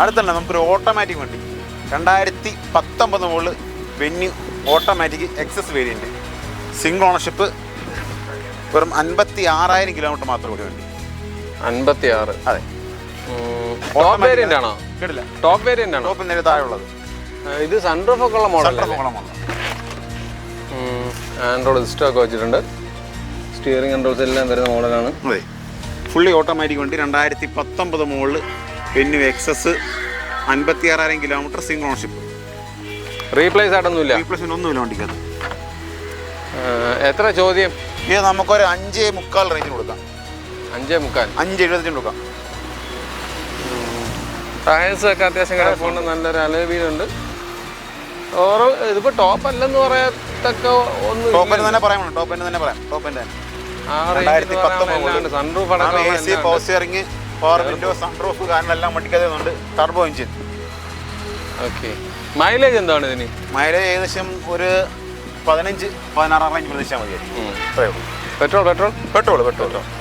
അടുത്തല്ല നമുക്കൊരു ഓട്ടോമാറ്റിക് വണ്ടി 2019 model Venue automatic SX variant, single ownership, വെറും 56,000 കിലോമീറ്റർ മാത്രം കൂടി വണ്ടി. 56? അതെ. ടോപ്പ് വേരിയന്റ് ആണോ? കേട്ടില്ല. ടോപ്പ് വേരിയന്റ് ആണോ? ടോപ്പിന് നേരെ താഴെയുള്ളത്. ഇത് സൺറൂഫ് ഒക്കെ ഉള്ള മോഡൽ. ആൻഡ്രോയിഡ് സിസ്റ്റം ഒക്കെ വെച്ചിട്ടുണ്ട്. സ്റ്റിയറിംഗ് കൺട്രോൾസ് എല്ലാം വരുന്ന മോഡലാണ്. അതെ, ഫുള്ളി ഓട്ടോമാറ്റിക് വണ്ടി. 2019 model Venue S X, 56,000 kilometre, single ownership. Replace ആയിട്ടൊന്നുമില്ല? റീപ്ലേസ്മെന്റ് ഒന്നുമില്ല വണ്ടിക്കകത്ത്. എത്ര ചോദ്യം? ഇത് നമുക്കൊരു 5.25 റേഞ്ചിന് കൊടുക്കാം. 5.25? 5.75 കൊടുക്കാം. ടയർസ് ഒക്കെ അത്യാവശ്യം കിടപ്പുണ്ട്, നല്ലൊരു അലോയ് വീലുണ്ട്. ഓരോ ഇതിപ്പോ ടോപ്പ് അല്ലെന്ന് പറയത്തക്ക ഒന്നും. ടോപ്പിന് തന്നെ പറയാം. ടോപ്പിന് തന്നെ പറയാം. ടോപ്പിന്റെ 2019 സൺറൂഫ് അടക്കം, AC, power steering, power window, sunroof, കാര്യങ്ങളെല്ലാം വണ്ടിക്കകത്തുണ്ട്. Turbo engine. ഓക്കെ. മൈലേജ് എന്താണ് ഇതിന്? മൈലേജ് ഏകദേശം ഒരു 15-16 റേഞ്ച് പ്രതീക്ഷിച്ചാൽ മതിയായിരിക്കും. പെട്രോൾ?